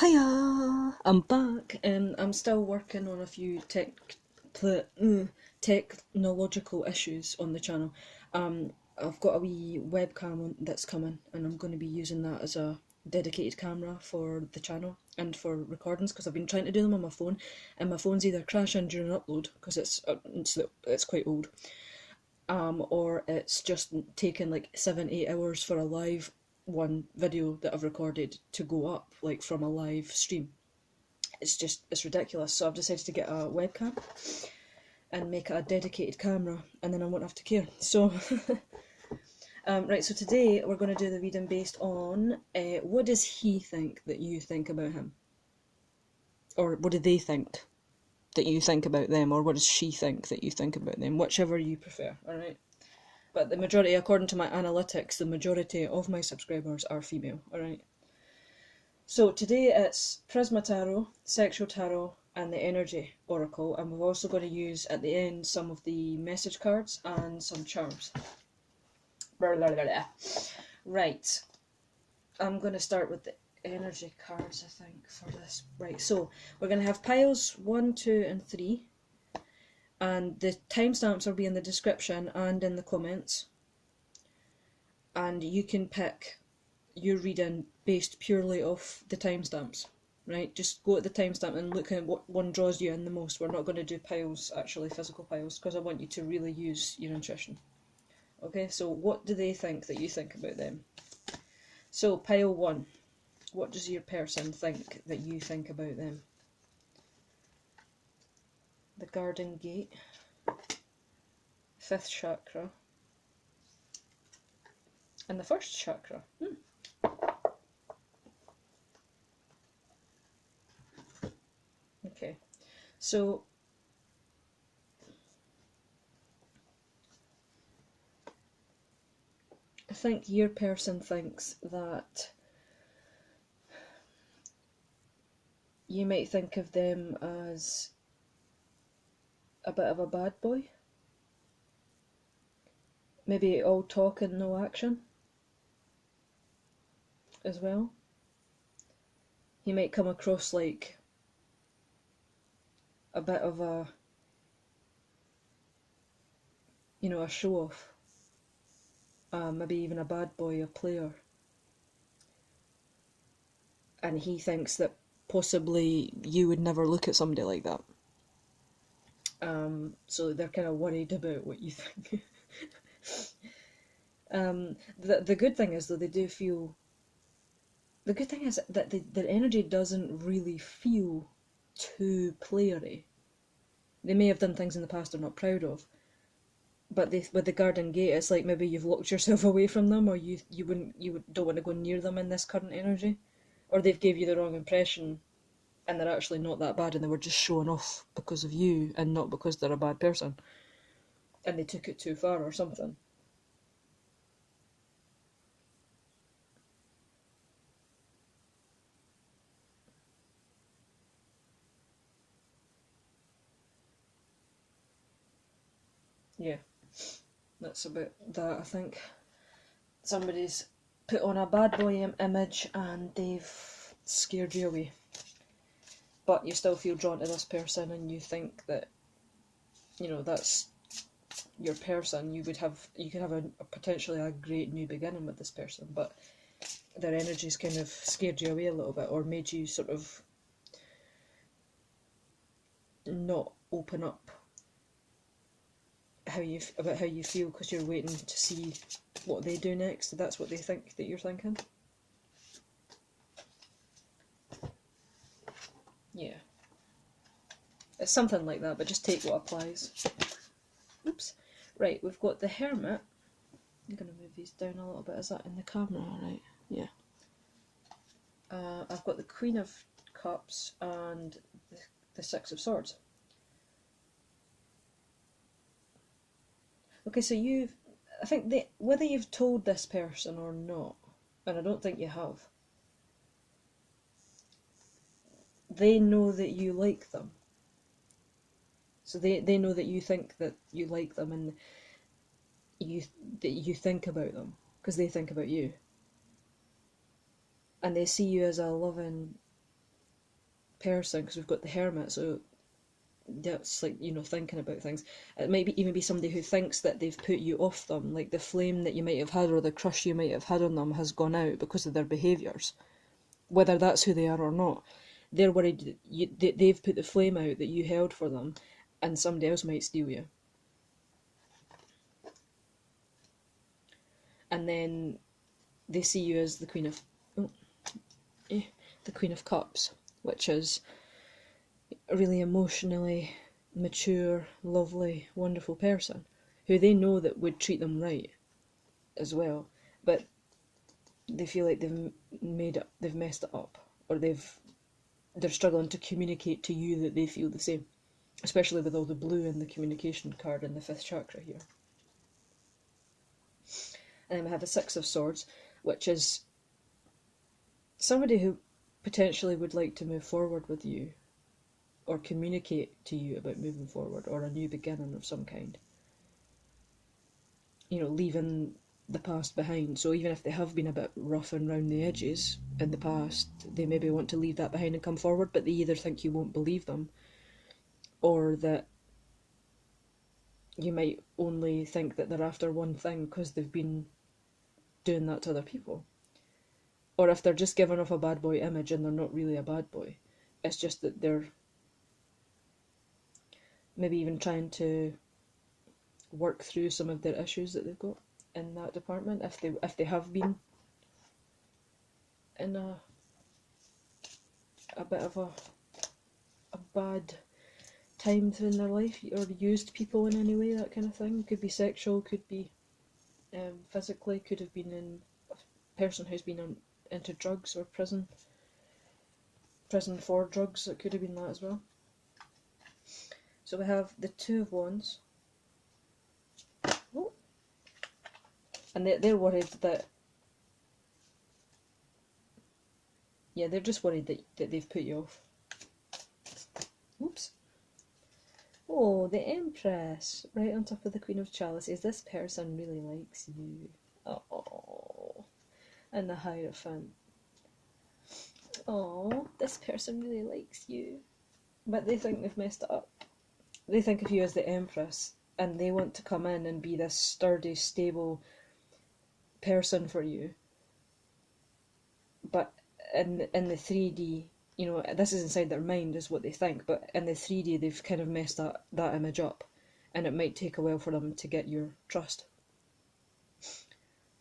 Hiya! I'm back and I'm still working on a few technological issues on the channel. I've got a wee that's coming and I'm going to be using that as a dedicated camera for the channel and for recordings because I've been trying to do them on my phone and my phone's either crashing during upload because it's quite old, or it's just taken like 7-8 hours for a live one video that I've recorded to go up, like from a live stream. It's ridiculous. So I've decided to get a webcam and make it a dedicated camera, and then I won't have to care. So, right. So today we're going to do the reading based on what does he think that you think about him, or what do they think that you think about them, or what does she think that you think about them, whichever you prefer. All right. But the majority, according to my analytics, the majority of my subscribers are female, alright? So today it's Prisma Tarot, Sexual Tarot, and the Energy Oracle, and we're also going to use at the end some of the message cards and some charms. Blah, blah, blah, blah. Right, I'm going to start with the energy cards, I think, for this. Right, so we're going to have piles 1, 2, and 3. And the timestamps will be in the description and in the comments. And you can pick your reading based purely off the timestamps, right? Just go at the timestamp and look at what one draws you in the most. We're not going to do piles, actually, physical piles, because I want you to really use your intuition. Okay, so what do they think that you think about them? So, pile 1. What does your person think that you think about them? The Garden Gate, 5th chakra, and the 1st chakra. Okay, so I think your person thinks that you might think of them as a bit of a bad boy. Maybe all talk and no action as well. He might come across like a bit of a, a show-off. Maybe even a bad boy, a player. And he thinks that possibly you would never look at somebody like that. So they're kind of worried about what you think. The good thing is, though, they do feel... The good thing is that their energy doesn't really feel too playery. They may have done things in the past they're not proud of, but with the Garden Gate, it's like maybe you've locked yourself away from them, or you don't want to go near them in this current energy, or they've gave you the wrong impression, and they're actually not that bad, and they were just showing off because of you, and not because they're a bad person, and they took it too far or something. Yeah, that's about that, I think. Somebody's put on a bad boy image and they've scared you away. But you still feel drawn to this person and you think that, that's your person. You could have potentially a great new beginning with this person, but their energy's kind of scared you away a little bit, or made you sort of not open up about how you feel, because you're waiting to see what they do next. That's what they think that you're thinking. Yeah. It's something like that, but just take what applies. Oops. Right, we've got the Hermit. I'm going to move these down a little bit. Is that in the camera? Alright, yeah. I've got the Queen of Cups and the Six of Swords. Okay, so I think whether you've told this person or not, and I don't think you have, they know that you like them. So they know that you think that you like them, and that you think about them, because they think about you. And they see you as a loving person, because we've got the Hermit, so that's like, you know, thinking about things. It might be, even be somebody who thinks that they've put you off them, like the flame that you might have had or the crush you might have had on them has gone out because of their behaviours, whether that's who they are or not. They're worried that they've put the flame out that you held for them, and somebody else might steal you. And then they see you as the Queen of the Queen of Cups, which is a really emotionally mature, lovely, wonderful person who they know that would treat them right as well, but they feel like they've messed it up, or they're struggling to communicate to you that they feel the same, especially with all the blue in the communication card in the 5th chakra here. And then we have the 6 of Swords, which is somebody who potentially would like to move forward with you, or communicate to you about moving forward, or a new beginning of some kind. You know, leaving the past behind. So even if they have been a bit rough and round the edges in the past, they maybe want to leave that behind and come forward, but they either think you won't believe them, or that you might only think that they're after one thing because they've been doing that to other people. Or if they're just giving off a bad boy image and they're not really a bad boy, it's just that they're maybe even trying to work through some of their issues that they've got in that department, if they have been in a bit of a bad time in their life, or used people in any way, that kind of thing. Could be sexual, could be physically, could have been in a person who's been into drugs or prison for drugs. It could have been that as well. So we have the 2 of Wands. Oh. And they're worried that, yeah, they're just worried that they've put you off. Oops. Oh, the Empress, right on top of the Queen of Chalices. This person really likes you. Oh, and the Hierophant. Oh, this person really likes you. But they think they've messed it up. They think of you as the Empress, and they want to come in and be this sturdy, stable person for you. But in the 3D, you know, this is inside their mind, is what they think, but in the 3D they've kind of messed that image up, and it might take a while for them to get your trust.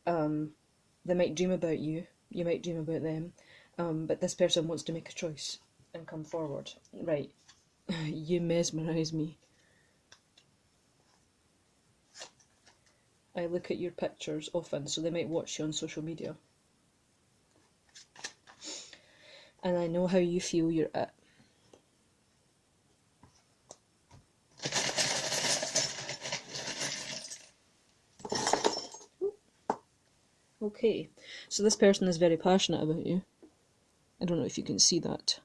They might dream about you, you might dream about them, but this person wants to make a choice and come forward. Right, you mesmerise me. I look at your pictures often, so they might watch you on social media. And I know how you feel you're at. Okay, so this person is very passionate about you. I don't know if you can see that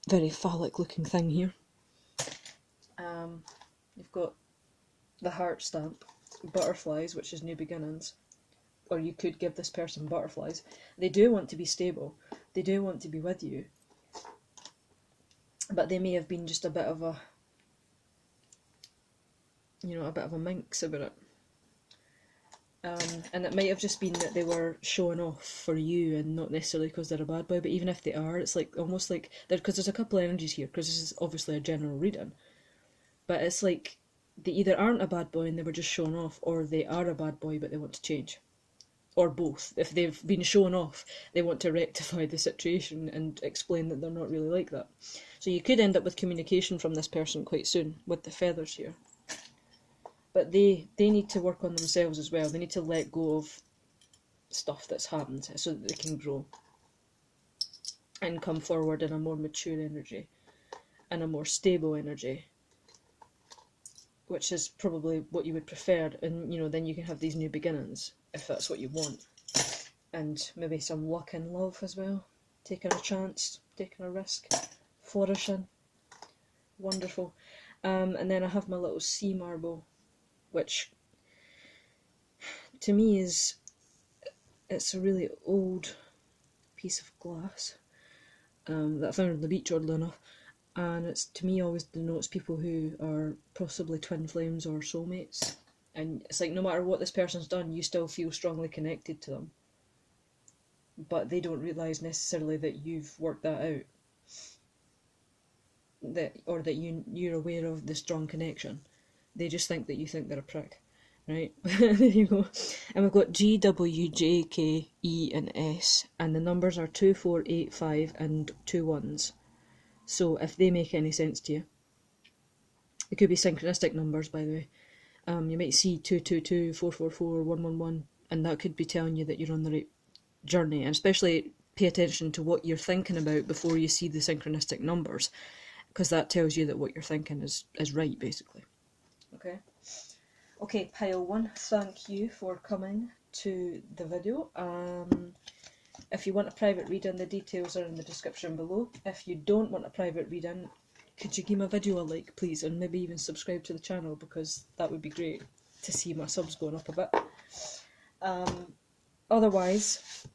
very phallic looking thing here. You've got the heart stamp, butterflies, which is new beginnings. Or you could give this person butterflies. They do want to be stable. They do want to be with you. But they may have been just a bit of a, you know, a bit of a minx about it. And it might have just been that they were showing off for you and not necessarily because they're a bad boy. But even if they are, it's like almost like, because there's a couple of energies here, because this is obviously a general reading. But it's like they either aren't a bad boy and they were just showing off, or they are a bad boy but they want to change. Or both. If they've been showing off, they want to rectify the situation and explain that they're not really like that. So you could end up with communication from this person quite soon, with the feathers here. But they need to work on themselves as well. They need to let go of stuff that's happened so that they can grow and come forward in a more mature energy and a more stable energy, which is probably what you would prefer. And, you know, then you can have these new beginnings if that's what you want. And maybe some luck in love as well. Taking a chance, taking a risk, flourishing. Wonderful. And then I have my little sea marble, which to me it's a really old piece of glass. that I found on the beach, oddly enough. And it's, to me, always denotes people who are possibly twin flames or soulmates. And it's like, no matter what this person's done, you still feel strongly connected to them. But they don't realise necessarily that you've worked that out. Or that you're aware of the strong connection. They just think that you think they're a prick. Right? There you go. And we've got G, W, J, K, E and S. And the numbers are 2, 4, 8, 5 and 2 ones. So if they make any sense to you. It could be synchronistic numbers, by the way. You might see 222, 444, 111, and that could be telling you that you're on the right journey. And especially pay attention to what you're thinking about before you see the synchronistic numbers, because that tells you that what you're thinking is right, basically. Okay. Okay, pile 1, thank you for coming to the video. If you want a private reading, the details are in the description below. If you don't want a private reading, could you give my video a like, please, and maybe even subscribe to the channel, because that would be great to see my subs going up a bit. Otherwise,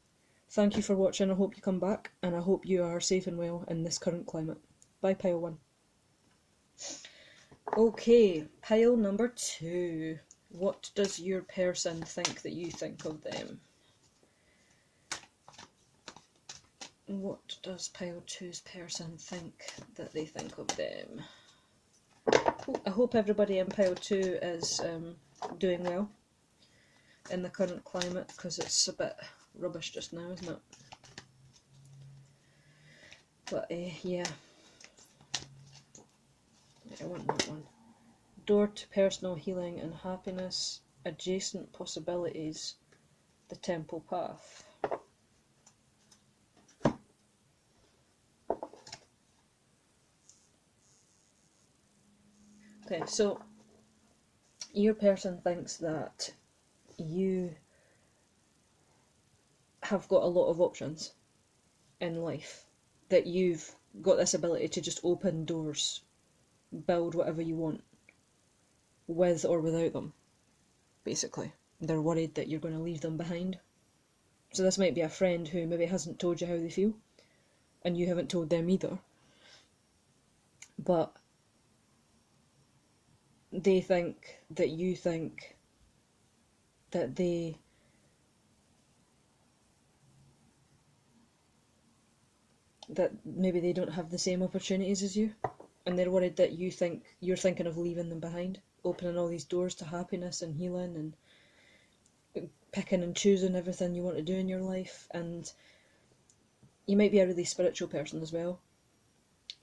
thank you for watching. I hope you come back, and I hope you are safe and well in this current climate. Bye, pile 1. Okay, pile number 2. What does your person think that you think of them? What does pile 2's person think that they think of them? I hope everybody in pile 2 is doing well in the current climate, because it's a bit rubbish just now, isn't it? But yeah, I want that one. Door to personal healing and happiness, adjacent possibilities, the temple path. Okay, so your person thinks that you have got a lot of options in life, that you've got this ability to just open doors, build whatever you want, with or without them, basically. They're worried that you're going to leave them behind. So this might be a friend who maybe hasn't told you how they feel, and you haven't told them either. But they think that you think that maybe they don't have the same opportunities as you, and they're worried that you're thinking of leaving them behind, opening all these doors to happiness and healing and picking and choosing everything you want to do in your life. And you might be a really spiritual person as well,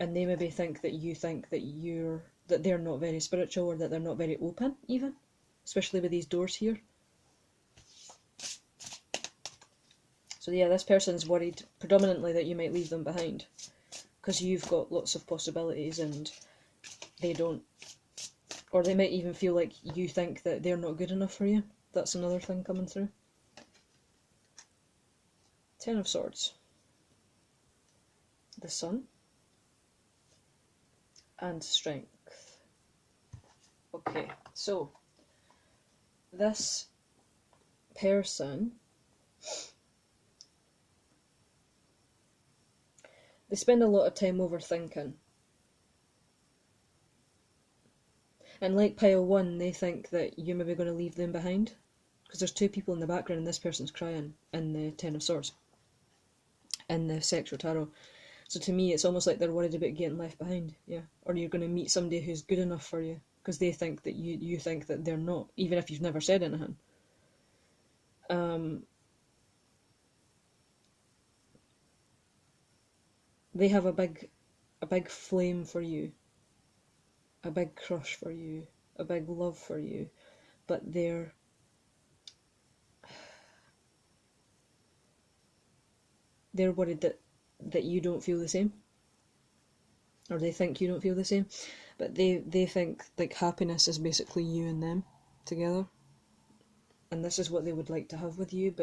and they maybe think that you think that they're not very spiritual, or that they're not very open, even, especially with these doors here. So yeah, this person's worried predominantly that you might leave them behind, because you've got lots of possibilities and they don't. Or they might even feel like you think that they're not good enough for you. That's another thing coming through. Ten of Swords. The Sun. And Strength. Okay, so this person, they spend a lot of time overthinking. And like pile 1, they think that you're maybe going to leave them behind, because there's 2 people in the background and this person's crying in the Ten of Swords, in the Sexual Tarot. So to me, it's almost like they're worried about getting left behind, yeah. Or you're going to meet somebody who's good enough for you, because they think that you think that they're not, even if you've never said anything. They have a big flame for you, a big crush for you, a big love for you, but they're worried that you don't feel the same, or they think you don't feel the same. But they think like happiness is basically you and them together, and this is what they would like to have with you.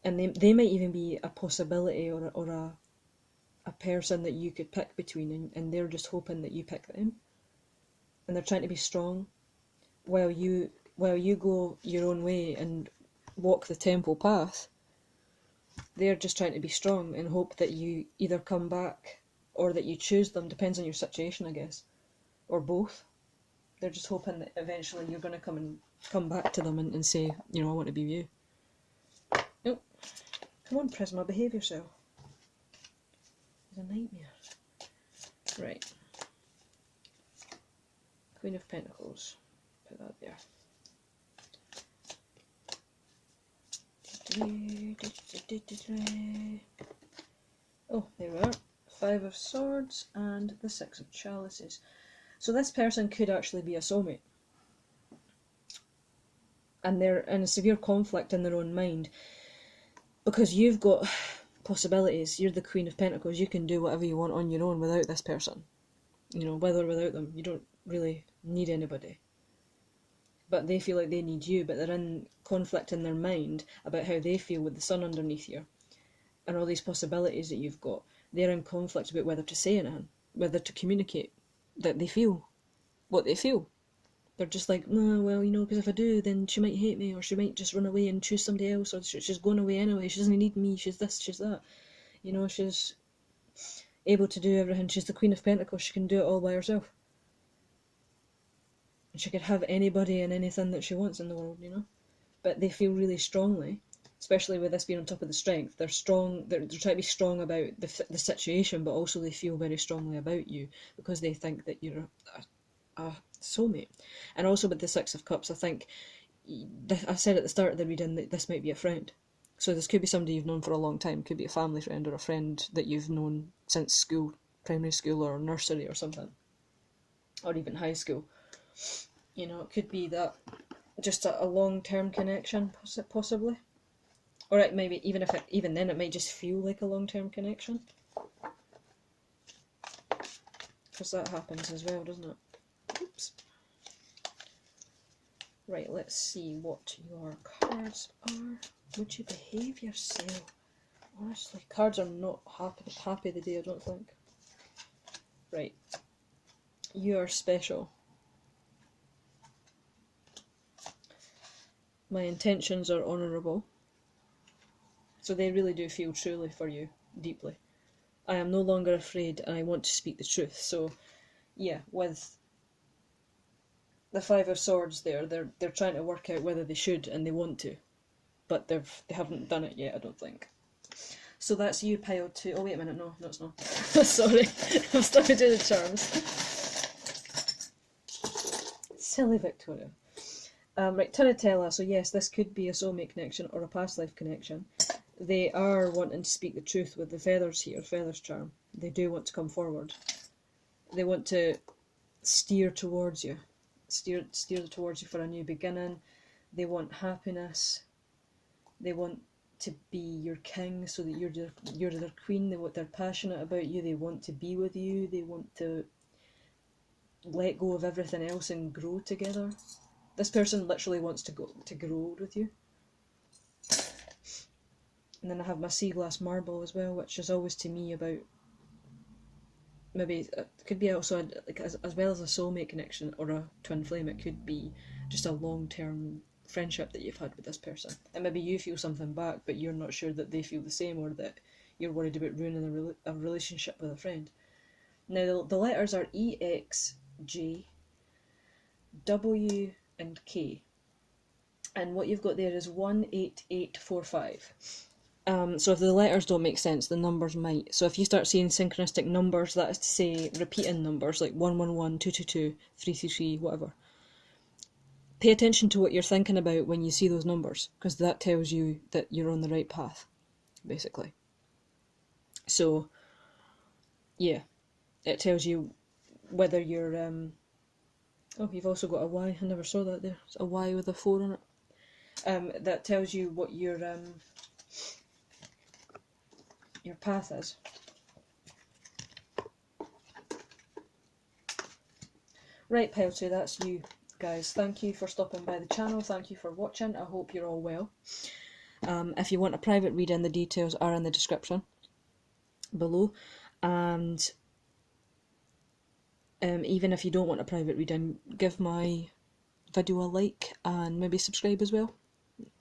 And they might even be a possibility, or a person that you could pick between, and they're just hoping that you pick them, and they're trying to be strong while you go your own way and walk the temple path. They're just trying to be strong and hope that you either come back or that you choose them, depends on your situation, I guess, or both. They're just hoping that eventually you're going to come back to them and say, you know, I want to be you. Nope. Come on, Prisma, behave yourself. It's a nightmare. Right. Queen of Pentacles. Put that there. Oh, there we are. Five of Swords and the Six of Chalices. So this person could actually be a soulmate. And they're in a severe conflict in their own mind. Because you've got possibilities. You're the Queen of Pentacles. You can do whatever you want on your own without this person. You know, with or without them. You don't really need anybody. But they feel like they need you, but they're in conflict in their mind about how they feel with the sun underneath you. And all these possibilities that you've got. They're in conflict about whether to say anything, whether to communicate that they feel what they feel. They're just like, no, well, you know, because if I do, then she might hate me, or she might just run away and choose somebody else, or she's going away anyway, she doesn't need me, she's this, she's that. You know, she's able to do everything, she's the Queen of Pentacles, she can do it all by herself. And she could have anybody and anything that she wants in the world, you know. But they feel really strongly, especially with this being on top of the strength, they're strong, they're trying to be strong about the situation, but also they feel very strongly about you, because they think that you're a soulmate. And also with the Six of Cups, I think, I said at the start of the reading that this might be a friend. So this could be somebody you've known for a long time, could be a family friend or a friend that you've known since school, primary school or nursery or something, or even high school. You know, it could be that just a long-term connection, possibly. Or it maybe, even then, it might just feel like a long-term connection. Because that happens as well, doesn't it? Oops. Right, let's see what your cards are. Would you behave yourself? Honestly, cards are not happy today, I don't think. Right. You are special. My intentions are honourable. So they really do feel truly for you, deeply. I am no longer afraid and I want to speak the truth. So, yeah, with the Five of Swords there, they're trying to work out whether they should and they want to. But they haven't done it yet, I don't think. So that's you, pile 2. Oh, wait a minute, no, it's not. Sorry, I'm starting to do the charms. Silly Victoria. Right, Taratella, so yes, this could be a soulmate connection or a past life connection. They are wanting to speak the truth with the feathers here, feathers charm. They do want to come forward. They want to steer towards you. Steer towards you for a new beginning. They want happiness. They want to be your king so that you're their queen. They're passionate about you. They want to be with you. They want to let go of everything else and grow together. This person literally wants to grow with you. And then I have my sea glass marble as well, which is always to me about maybe it could be also like as well as a soulmate connection or a twin flame. It could be just a long-term friendship that you've had with this person, and maybe you feel something back, but you're not sure that they feel the same, or that you're worried about ruining a relationship with a friend. Now the letters are E, X, J, W, and K, and what you've got there is 18845. So if the letters don't make sense, the numbers might. So if you start seeing synchronistic numbers, that is to say repeating numbers like 111, 222, 333, whatever. Pay attention to what you're thinking about when you see those numbers, because that tells you that you're on the right path, basically. So, yeah, it tells you whether you're... Oh, you've also got a Y. I never saw that there. It's a Y with a 4 on it. That tells you what your path is. Right, pile 2, that's you guys. Thank you for stopping by the channel. Thank you for watching. I hope you're all well. If you want a private reading, the details are in the description below. And even if you don't want a private reading, give my video a like and maybe subscribe as well.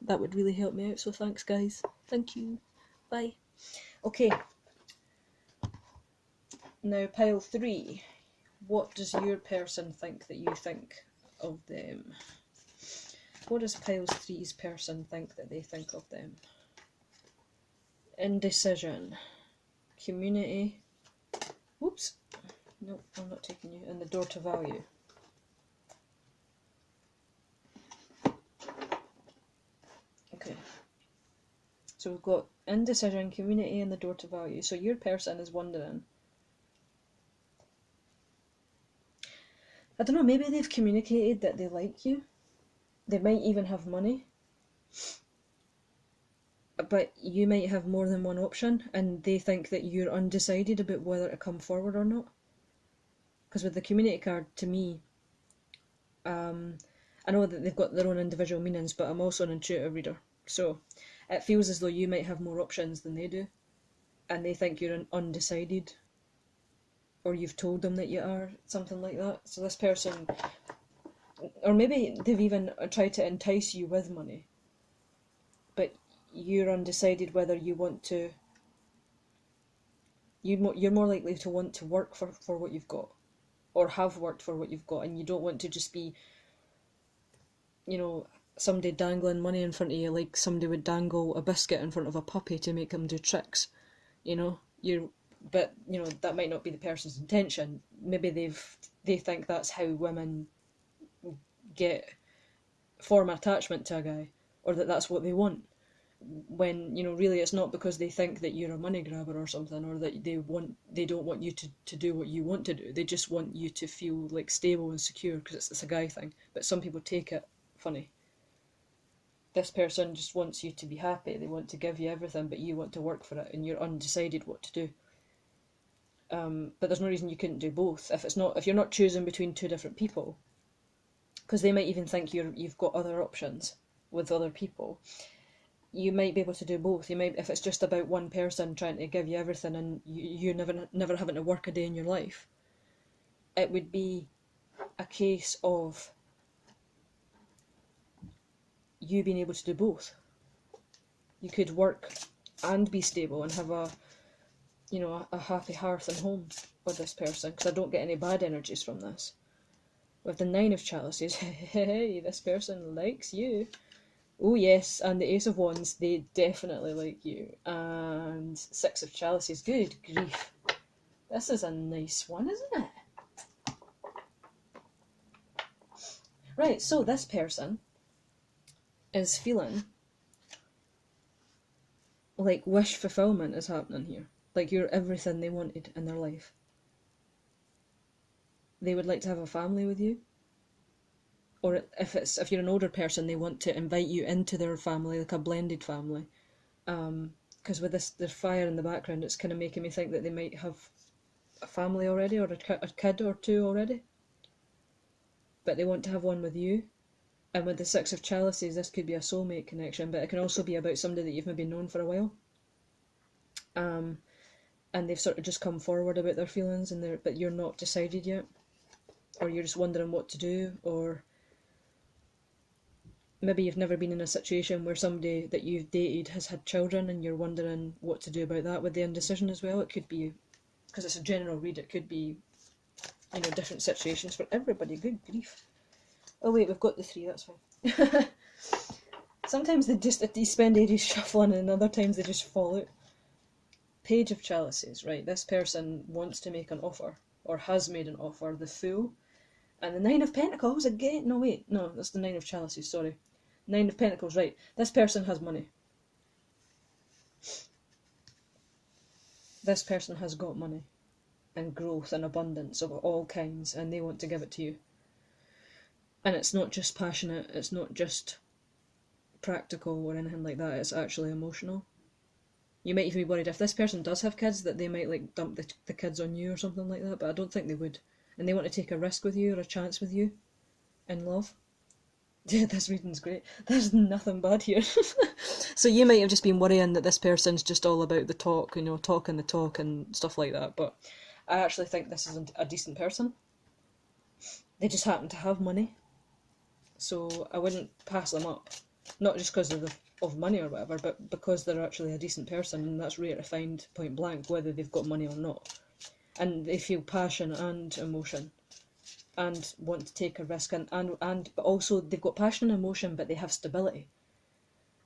That would really help me out, so thanks guys. Thank you. Bye. Okay. Now, pile 3. What does your person think that you think of them? What does pile 3's person think that they think of them? Indecision. Community. Whoops. No, I'm not taking you. And the door to value. Okay. So we've got indecision, community, and the door to value. So your person is wondering, I don't know, maybe they've communicated that they like you. They might even have money. But you might have more than one option, and they think that you're undecided about whether to come forward or not. Because with the community card, to me, I know that they've got their own individual meanings, but I'm also an intuitive reader. So it feels as though you might have more options than they do, and they think you're undecided, or you've told them that you are, something like that. So this person, or maybe they've even tried to entice you with money, but you're undecided whether you want to. You're more likely to want to work for what you've got, or have worked for what you've got, and you don't want to just be, somebody dangling money in front of you like somebody would dangle a biscuit in front of a puppy to make him do tricks. But that might not be the person's intention. Maybe they think that's how women form attachment to a guy, or that's what they want. When really it's not because they think that you're a money grabber or something, or that they don't want you to do what you want to do. They just want you to feel like stable and secure, because it's a guy thing. But some people take it funny. This person just wants you to be happy. They want to give you everything, but you want to work for it, and you're undecided what to do. But there's no reason you couldn't do both if you're not choosing between two different people, because they might even think you've got other options with other people. You might be able to do both. You might, if it's just about one person trying to give you everything and you never having to work a day in your life, it would be a case of you being able to do both. You could work and be stable and have a happy hearth and home with this person, because I don't get any bad energies from this. With the 9 of Chalices, hey, this person likes you. Oh yes, and the Ace of Wands, they definitely like you. And 6 of Chalices, good grief. This is a nice one, isn't it? Right, so this person is feeling like wish fulfillment is happening here. Like you're everything they wanted in their life. They would like to have a family with you. Or if you're an older person, they want to invite you into their family, like a blended family. Because with there's fire in the background, it's kind of making me think that they might have a family already, or a kid or two already. But they want to have one with you. And with the 6 of Chalices, this could be a soulmate connection, but it can also be about somebody that you've maybe known for a while. And they've sort of just come forward about their feelings, but you're not decided yet. Or you're just wondering what to do, or maybe you've never been in a situation where somebody that you've dated has had children and you're wondering what to do about that with the indecision as well. It could be, because it's a general read, it could be, different situations for everybody. Good grief. Oh wait, we've got the 3, that's fine. Sometimes they spend ages shuffling, and other times they just fall out. Page of Chalices, right, this person wants to make an offer, or has made an offer, the Fool. And the 9 of Pentacles again. No, wait. No, that's the 9 of Chalices, sorry. 9 of Pentacles, right. This person has money. This person has got money. And growth and abundance of all kinds. And they want to give it to you. And it's not just passionate. It's not just practical or anything like that. It's actually emotional. You might even be worried if this person does have kids that they might like dump the kids on you or something like that. But I don't think they would. And they want to take a risk with you or a chance with you in love. Yeah, this reading's great. There's nothing bad here. So you might have just been worrying that this person's just all about the talk, talking the talk and stuff like that. But I actually think this is a decent person. They just happen to have money. So I wouldn't pass them up. Not just because of money or whatever, but because they're actually a decent person, and that's rare to find point blank, whether they've got money or not. And they feel passion and emotion, and want to take a risk, and but also they've got passion and emotion, but they have stability.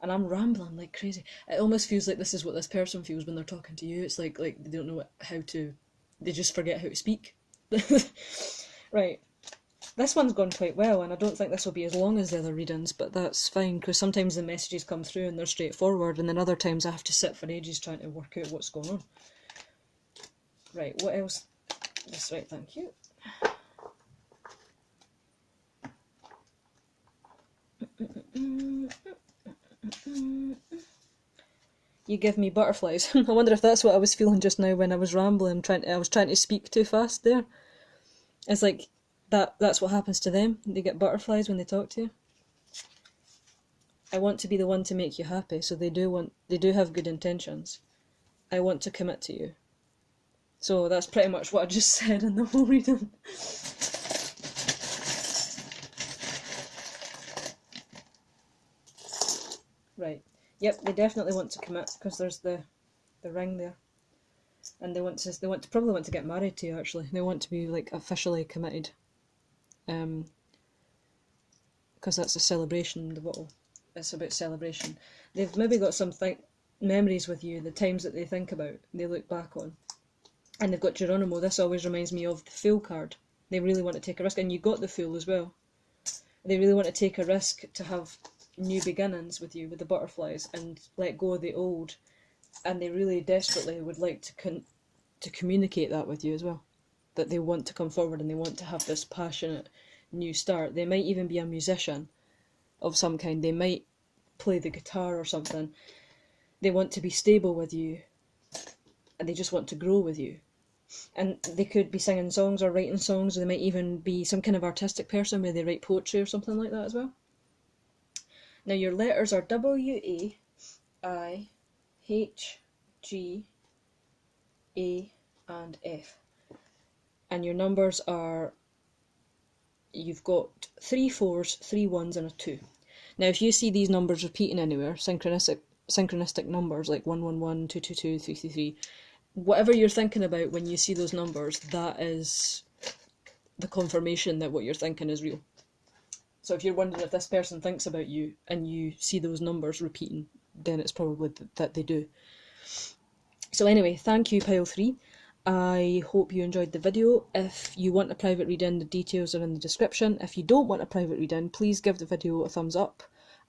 And I'm rambling like crazy. It almost feels like this is what this person feels when they're talking to you. It's like they don't know how to, they just forget how to speak. Right. This one's gone quite well, and I don't think this will be as long as the other readings, but that's fine, because sometimes the messages come through and they're straightforward, and then other times I have to sit for ages trying to work out what's going on. Right, what else? That's right, thank you. You give me butterflies. I wonder if that's what I was feeling just now when I was rambling, I was trying to speak too fast there. It's like that's what happens to them. They get butterflies when they talk to you. I want to be the one to make you happy, so they do have good intentions. I want to commit to you. So that's pretty much what I just said in the whole reading. Right. Yep, they definitely want to commit, because there's the ring there. And they probably want to get married to you, actually. They want to be like officially committed. Because that's a celebration, the bottle. It's about celebration. They've maybe got some memories with you, the times that they think about, they look back on. And they've got Geronimo. This always reminds me of the Fool card. They really want to take a risk, and you got the Fool as well. They really want to take a risk to have new beginnings with you, with the butterflies, and let go of the old. And they really desperately would like to communicate that with you as well. That they want to come forward and they want to have this passionate new start. They might even be a musician of some kind. They might play the guitar or something. They want to be stable with you, and they just want to grow with you. And they could be singing songs or writing songs, or they might even be some kind of artistic person where they write poetry or something like that as well. Now your letters are W, A, I, H, G, A, and F. And your numbers are, you've got 3 4s, 3 1s, and a 2. Now if you see these numbers repeating anywhere, synchronistic numbers like 111, 222, 333, whatever you're thinking about when you see those numbers, that is the confirmation that what you're thinking is real. So if you're wondering if this person thinks about you and you see those numbers repeating, then it's probably that they do. So anyway, thank you, Pile 3. I hope you enjoyed the video. If you want a private reading, the details are in the description. If you don't want a private reading, please give the video a thumbs up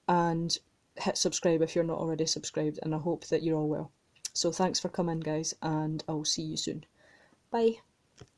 and hit subscribe if you're not already subscribed, and I hope that you're all well. So thanks for coming, guys, and I'll see you soon. Bye.